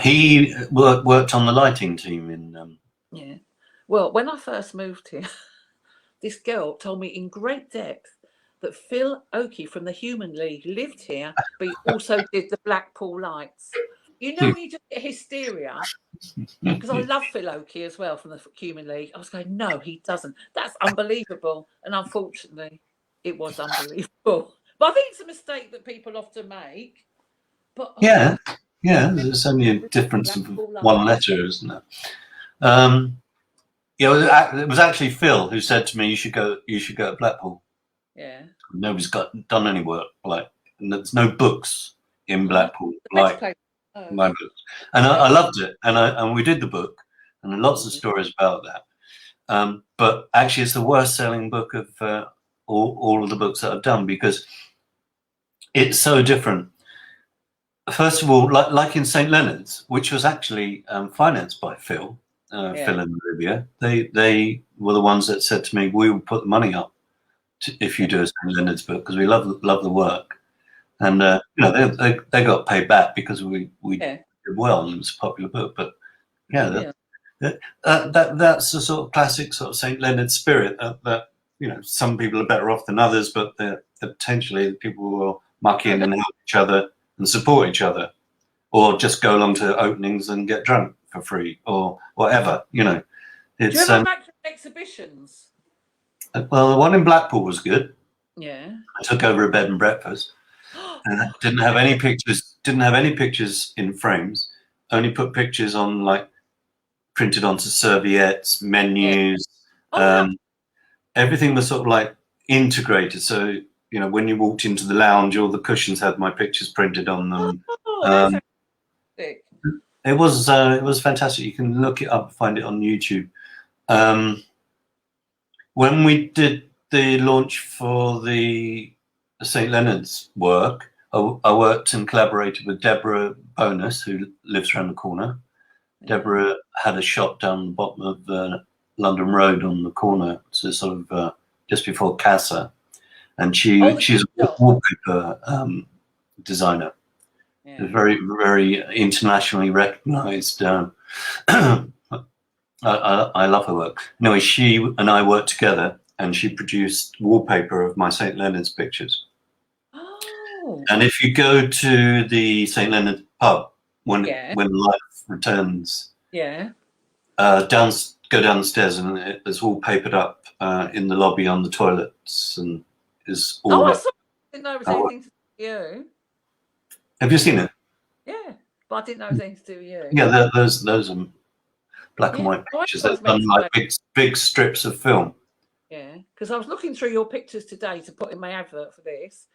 He worked on the lighting team in. Yeah. Well, when I first moved here, this girl told me in great depth that Phil Oakey from the Human League lived here, but he also did the Blackpool lights. You know, when you just get hysteria, because I love Phil Oakey as well from the Human League. I was going, no, he doesn't. That's unbelievable. And unfortunately, it was unbelievable. But I think it's a mistake that people often make. But yeah, there's only a difference of one letter, isn't it? Yeah, it was actually Phil who said to me, "You should go to Blackpool." Yeah. Nobody's done any work and there's no books in Blackpool like my books, and I loved it, and we did the book, and lots of stories about that. But actually, it's the worst selling book of all of the books that I've done because it's so different. First of all, like in St. Leonard's, which was actually financed by Phil and Olivia, they were the ones that said to me, "We will put the money up if you do a St. Leonard's book because we love the work." And you know, they got paid back because we did well and it was a popular book. But that's the sort of classic sort of St. Leonard spirit that you know, some people are better off than others, but potentially people will muck in and help each other and support each other, or just go along to openings and get drunk for free or whatever. You know, it's. Do you ever back to exhibitions? Well, the one in Blackpool was good. Yeah. I took over a bed and breakfast, and didn't have any pictures. Didn't have any pictures in frames. Only put pictures on, like, printed onto serviettes, menus. Everything was sort of like integrated. So you know, when you walked into the lounge, all the cushions had my pictures printed on them. Fantastic. It was fantastic. You can look it up, find it on YouTube. When we did the launch for the St. Leonard's work, I worked and collaborated with Deborah Bonus, who lives around the corner. Deborah had a shop down the bottom of London Road on the corner, so sort of just before Casa, and she's a wallpaper designer. Very, very internationally recognised. I love her work. Anyway, she and I worked together, and she produced wallpaper of my St. Leonard's pictures. Oh. And if you go to the St. Leonard's pub when life returns, go downstairs, and it's all papered up in the lobby on the toilets, and is all. I didn't know it was anything to do with you. Have you seen it? Yeah, but I didn't know it was anything to do with you. Yeah, those are black and white pictures. They've done like big strips of film. Yeah, because I was looking through your pictures today to put in my advert for this,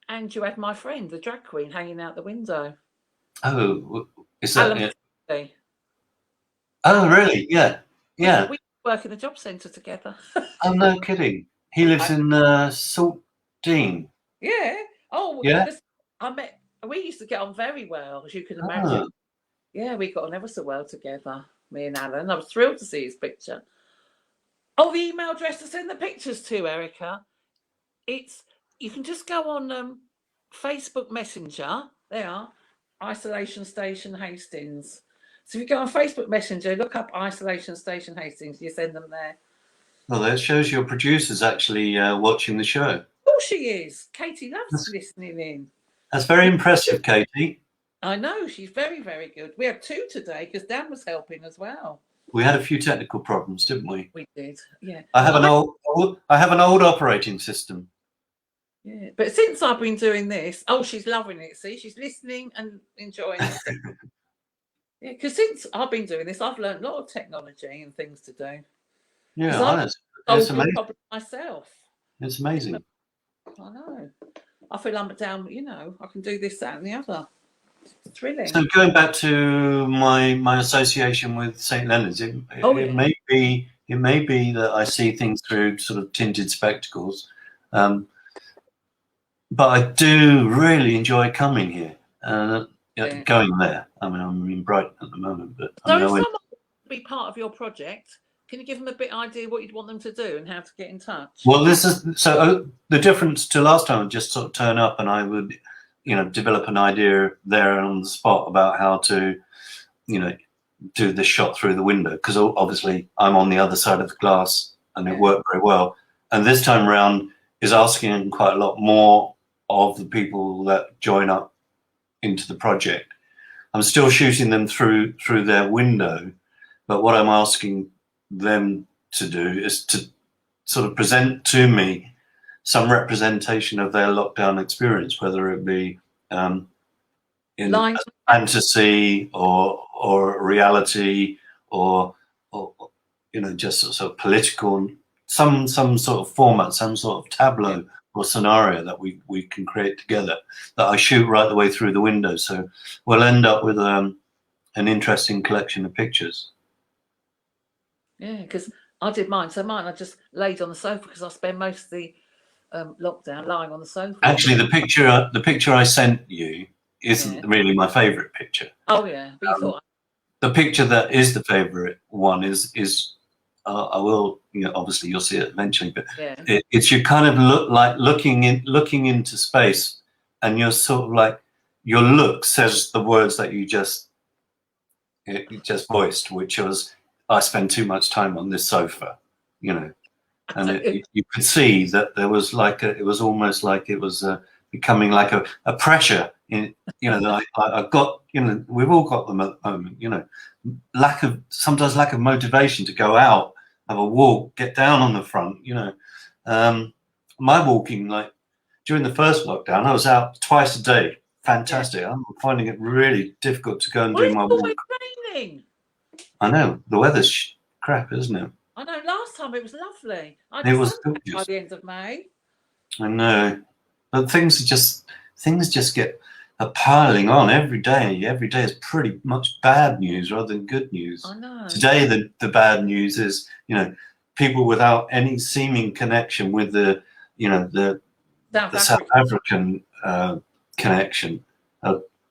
and you had my friend, the drag queen, hanging out the window. Oh, is that Alan it? Oh, really? Yeah. We work in the job centre together. Oh, no kidding. He lives in Saltdean. Yeah. Oh, yeah. We used to get on very well, as you can imagine. Yeah, we got on ever so well together, me and Alan. I was thrilled to see his picture. Oh, the email address to send the pictures to, Erica. You can just go on Facebook Messenger. There are Isolation Station Hastings. So if you go on Facebook Messenger, look up Isolation Station Hastings, you send them there. Well, that shows your producer's actually watching the show. Oh, she is. Katie loves listening in. That's very impressive, Katie. I know, she's very, very good. We have two today because Dan was helping as well. We had a few technical problems, didn't we? We did, yeah. I have an old operating system. Yeah, but since I've been doing this, oh, she's loving it. See, she's listening and enjoying it. Yeah, because since I've been doing this, I've learned a lot of technology and things to do. Yeah, I've solved your problem myself. It's amazing. I know. I feel I'm down. You know, I can do this, that, and the other. It's thrilling. So going back to my association with St. Leonard's, it may be that I see things through sort of tinted spectacles, but I do really enjoy coming here. Going there. I mean, I'm in Brighton at the moment, but so if someone wants to be part of your project, can you give them a bit idea what you'd want them to do and how to get in touch? Well, this is the difference to last time. I'd just sort of turn up and I would, develop an idea there on the spot about how to, do the shot through the window, because obviously I'm on the other side of the glass and it worked very well. And this time around is asking quite a lot more of the people that join up into the project. I'm still shooting them through their window, but what I'm asking them to do is to sort of present to me some representation of their lockdown experience, whether it be in fantasy or reality or just sort of political, some sort of format, some sort of tableau or scenario that we can create together that I shoot right the way through the window. So we'll end up with an interesting collection of pictures. Yeah, because I did mine. So mine, I just laid on the sofa because I spend most of the lockdown lying on the sofa. Actually, the picture I sent you isn't really my favourite picture. Oh yeah, but you thought the picture that is the favourite one is I will, obviously you'll see it eventually, but it's you kind of looking into space, and you're sort of like, your look says the words that you just voiced, which was, I spend too much time on this sofa, and you could see that there was like it was almost like it was becoming like a pressure in, that I've got, we've all got them at the moment, sometimes lack of motivation to go out, have a walk, get down on the front, my walking, like during the first lockdown, I was out twice a day. Fantastic. I'm finding it really difficult to go and do my walk. It's raining. I know, the weather's crap, isn't it? I know, last time it was lovely. It was by the end of May. I know, but things just get piling on every day. Every day is pretty much bad news rather than good news. I know. Today the bad news is, people without any seeming connection with the South African connection.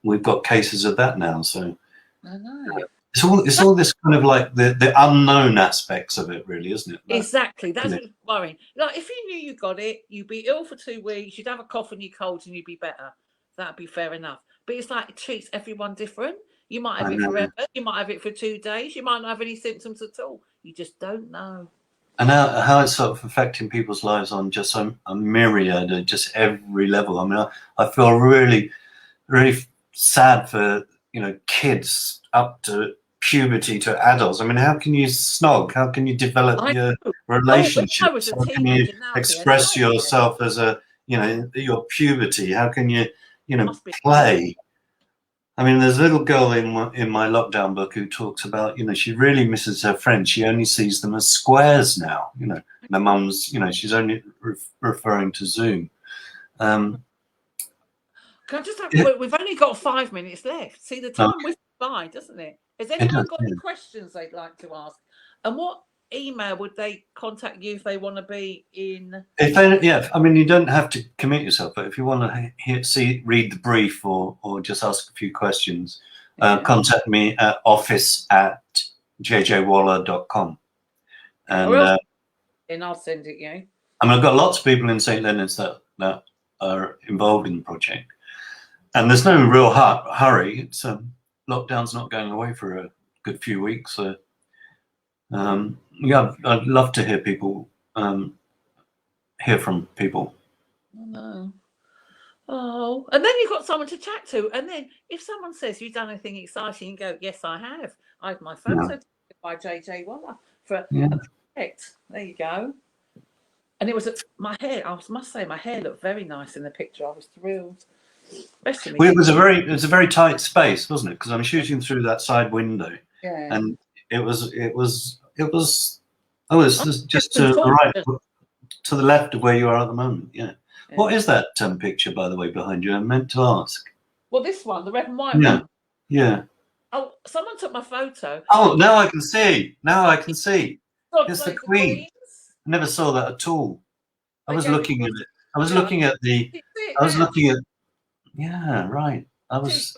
We've got cases of that now, so I know. It's all this kind of like the unknown aspects of it, really, isn't it? Exactly. That's what's worrying. Like, if you knew you got it, you'd be ill for 2 weeks, you'd have a cough and your cold, and you'd be better. That'd be fair enough. But it's like it treats everyone different. You might have it forever. You might have it for 2 days. You might not have any symptoms at all. You just don't know. And how it's sort of affecting people's lives on just a myriad of just every level. I mean, I feel really, really sad for, kids up to puberty to adults. I mean, how can you snog? How can you develop your relationships? How can you express yourself as your puberty? How can you, play? I mean, there's a little girl in my lockdown book who talks about, she really misses her friends. She only sees them as squares now. The mum's, she's only referring to Zoom. Can I just have, we've only got 5 minutes left. See, the time whizzes by, doesn't it? Has anyone got any questions they'd like to ask? And what email would they contact you if they want to be in? I mean, you don't have to commit yourself, but if you want to read the brief or just ask a few questions, contact me at office@jjwaller.com. And I'll send it you. I mean, I've got lots of people in St. Leonard's that are involved in the project, and there's no real hurry. It's lockdown's not going away for a good few weeks, so I'd love to hear from people. No. Oh, and then you've got someone to chat to, and then if someone says you've done anything exciting, you go, yes, I have. I have my photo by JJ Waller for Yeah. a project. There you go. And it was my hair. I must say, my hair looked very nice in the picture. I was thrilled. Well, it was a very tight space, wasn't it? Because I'm shooting through that side window, yeah. and it was just to the right, to the left of where you are at the moment. Yeah. What is that picture, by the way, behind you? I meant to ask. Well, this one, the red and white one. Yeah. Oh, someone took my photo. Oh, now I can see. Now I can see. God It's the save Queen. I never saw that at all. I was looking at it. I was looking at the. I was looking at. Yeah, right. I was.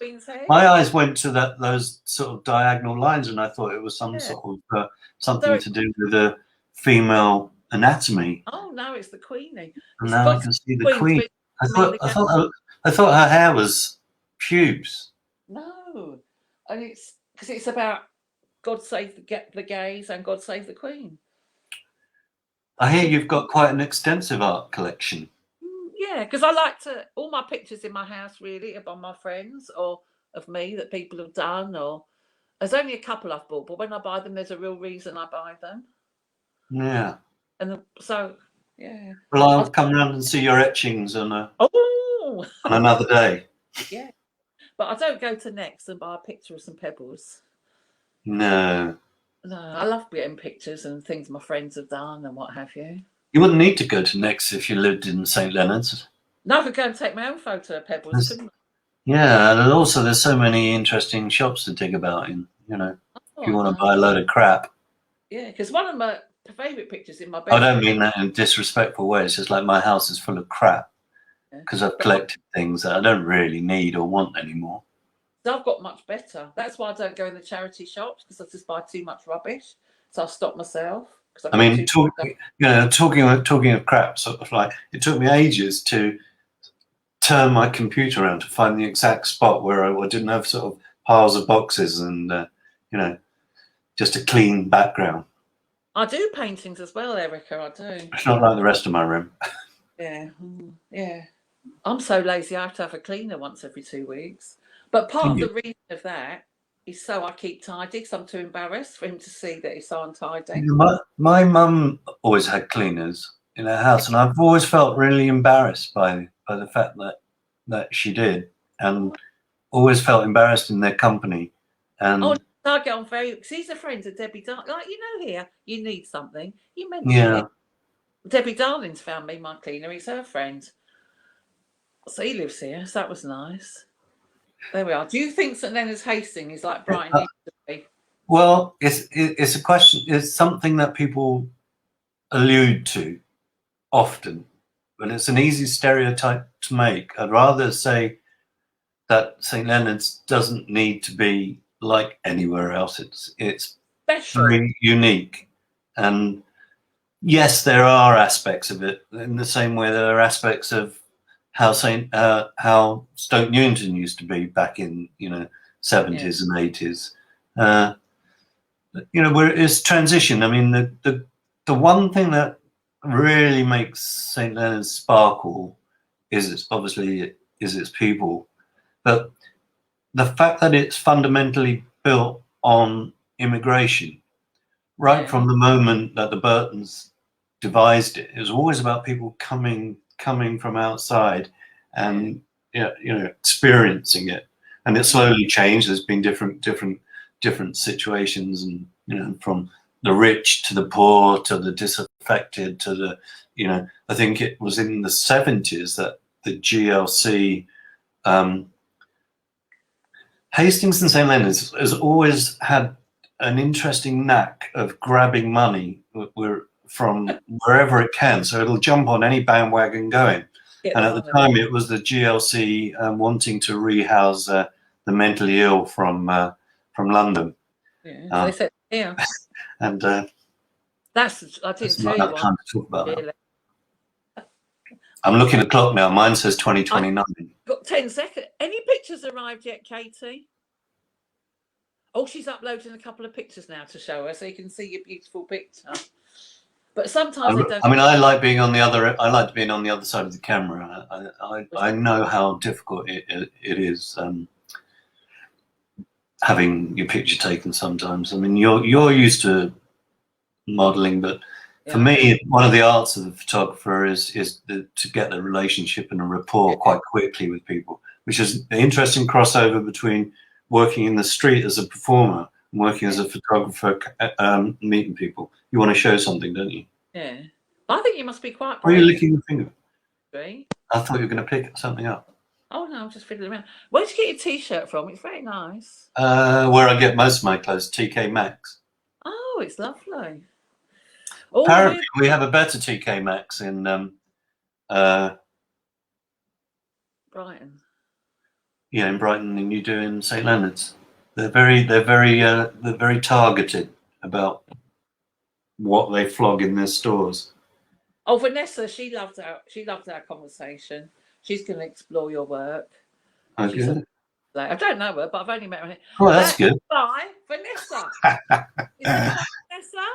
My eyes went to those sort of diagonal lines, and I thought it was some sort of something to do with the female anatomy. Oh no, it's the Queenie. And now I can see the Queen. I thought her hair was pubes. No, and it's because it's about God save the gays and God save the Queen. I hear you've got quite an extensive art collection. Yeah, because I like to, all my pictures in my house really are by my friends or of me that people have done, or there's only a couple I've bought, but when I buy them, there's a real reason I buy them. Yeah. And so, yeah. Well, I'll come round and see your etchings on another day. Yeah. But I don't go to Next and buy a picture of some pebbles. No. No, I love getting pictures and things my friends have done and what have you. You wouldn't need to go to Next if you lived in St Leonard's. No, I could go and take my own photo of pebbles, couldn't I? Yeah, and also there's so many interesting shops to dig about in, you know, if you want to buy a load of crap. Yeah, because one of my favourite pictures in my bedroom. I don't mean that in a disrespectful way. It's just like my house is full of crap because I've collected things that I don't really need or want anymore. So I've got much better. That's why I don't go in the charity shops, because I just buy too much rubbish. So I stop myself. I mean, talking of crap, sort of like it took me ages to turn my computer around to find the exact spot where I didn't have sort of piles of boxes and you know, just a clean background. I do paintings as well, Erica. I do. It's not like the rest of my room. Yeah, yeah. I'm so lazy. I have to have a cleaner once every 2 weeks. But part of the reason of that is so I keep tidy, because I'm too embarrassed for him to see that it's so untidy. My mum always had cleaners in her house, and I've always felt really embarrassed by the fact that she did, and always felt embarrassed in their company. And I get on very, because he's a friend of Debbie Darling. Like, you know, here, you need something. You mentioned it. Debbie Darling's found me my cleaner. He's her friend. So he lives here, so that was nice. There we are. Do you think St Leonard's Hastings is like Brighton used to be? Well, it's a question. It's something that people allude to often, but it's an easy stereotype to make. I'd rather say that St Leonard's doesn't need to be like anywhere else. It's special, very unique, and yes, there are aspects of it in the same way there are aspects of how Stoke Newington used to be back in 70s and 80s. Where it's transition. I mean, the one thing that really makes St Leonard's sparkle is its people, but the fact that it's fundamentally built on immigration, right from the moment that the Burtons devised it. It was always about people coming from outside and experiencing it, and it slowly changed. There's been different situations, and from the rich to the poor to the disaffected to the I think it was in the 70s that the GLC Hastings and St Leonard's has always had an interesting knack of grabbing money from wherever it can, so it'll jump on any bandwagon going. And at the time, it was the GLC wanting to rehouse the mentally ill from London. Yeah, they said, yeah. And that's I didn't tell you what. Time to talk about that. I'm looking at the clock now. Mine says 2029. Got 10 seconds. Any pictures arrived yet, Katie? Oh, she's uploading a couple of pictures now to show us, so you can see your beautiful picture. But sometimes they don't. I mean, I like being on the other. I like being on the other side of the camera. I know how difficult it is. having your picture taken sometimes. I mean, you're used to modeling, but for me, one of the arts of the photographer is to get the relationship and a rapport quite quickly with people, which is an interesting crossover between working in the street as a performer and working as a photographer, meeting people. You want to show something, don't you? Yeah. I think you must be quite Why are brave. you licking your finger? Right? I thought you were going to pick something up. Oh no, I'm just fiddling around. Where'd you get your T-shirt from? It's very nice. Where I get most of my clothes, TK Maxx. Oh, it's lovely. Oh, Apparently, we have a better TK Maxx in Brighton. Yeah, in Brighton than you do in St Leonard's. They're very targeted about what they flog in their stores. Oh, Vanessa, she loved our conversation. She's going to explore your work. Okay. I don't know her, but I've only met her. Oh, that's good. Bye, Vanessa. Is that Vanessa?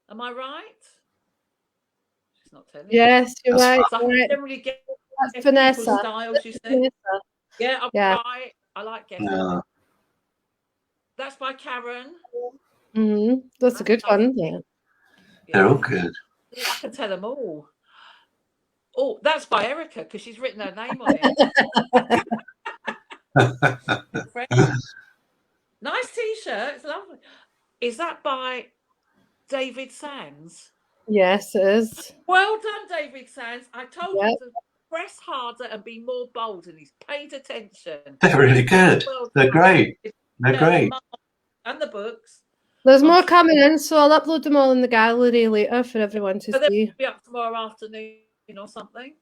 Am I right? She's not telling. Yes, you're right. So I generally get That's Vanessa. styles, you see. Yeah, I'm right. I like guessing. Yeah. That's by Karen. That's a good one. Yeah. They're all good. I can tell them all. Oh, that's by Erica because she's written her name on it. Nice T-shirt. It's lovely. Is that by David Sands? Yes, it is. Well done, David Sands. I told him to press harder and be more bold, and he's paid attention. They're really good. They're great. They're great. And the books. There's more coming in, so I'll upload them all in the gallery later for everyone to see. They'll be up tomorrow afternoon or something.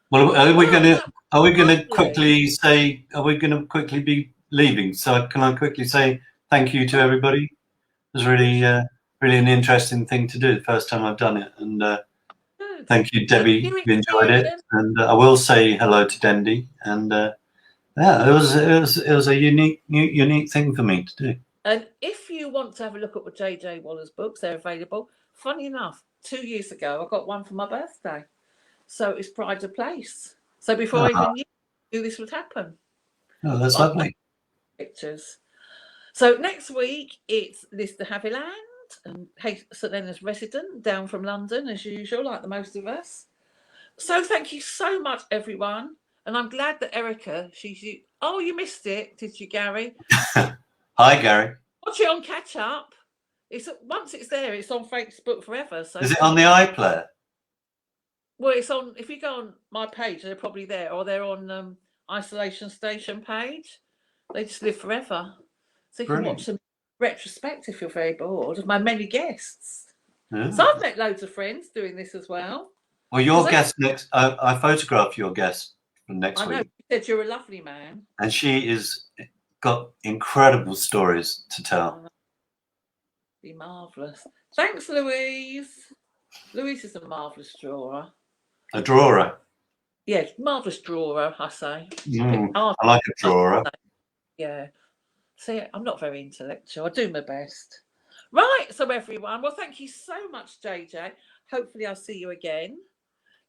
Well, are we going to quickly say? Are we going to quickly be leaving? So can I quickly say thank you to everybody? It was really, really an interesting thing to do. The first time I've done it, and thank you, Debbie. We enjoyed it, and I will say hello to Dendi. And yeah, it was a unique thing for me to do. And if you want to have a look at JJ Waller's books, they're available. Funny enough, 2 years ago, I got one for my birthday. So it's Pride of Place. So before I even knew this would happen. Oh, that's lovely. Pictures. So next week, it's Liz de Havilland and St Leonard's resident down from London, as usual, like the most of us. So thank you so much, everyone. And I'm glad that Erica, you missed it, did you, Gary? Hi, Gary. Watch it on Catch Up. Once it's there, it's on Facebook forever. So is it on the iPlayer? Well, it's on. If you go on my page, they're probably there, or they're on Isolation Station page. They just live forever, so you can watch them retrospect if you're very bored of my many guests. Yeah. So I've met loads of friends doing this as well. Well, your guest next. I photographed your guest for next week. I know. She said you're a lovely man, and she is. Got incredible stories to tell. Be marvellous. Thanks, Louise. Louise is a marvellous drawer. A drawer? Yeah, marvellous drawer, I say. I like a drawer. Yeah. See, I'm not very intellectual. I do my best. Right, so everyone, well, thank you so much, JJ. Hopefully I'll see you again.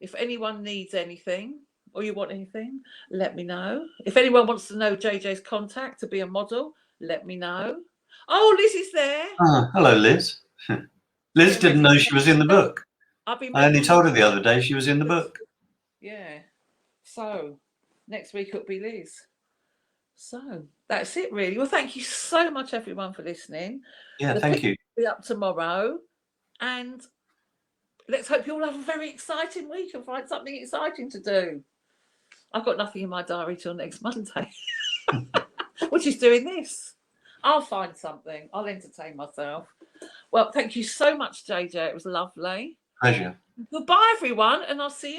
If anyone needs anything, or you want anything, let me know. If anyone wants to know JJ's contact to be a model, let me know. Oh, Liz is there. Hello, Liz. Liz didn't know she was in the book. I only told her the other day she was in the book. Yeah. So next week it'll be Liz. So that's it, really. Well, thank you so much, everyone, for listening. Yeah, thank you. We'll be up tomorrow, and let's hope you all have a very exciting week and find something exciting to do. I've got nothing in my diary till next Monday, which is doing this. I'll find something. I'll entertain myself. Well, thank you so much, JJ. It was lovely. Pleasure. Goodbye, everyone, and I'll see you.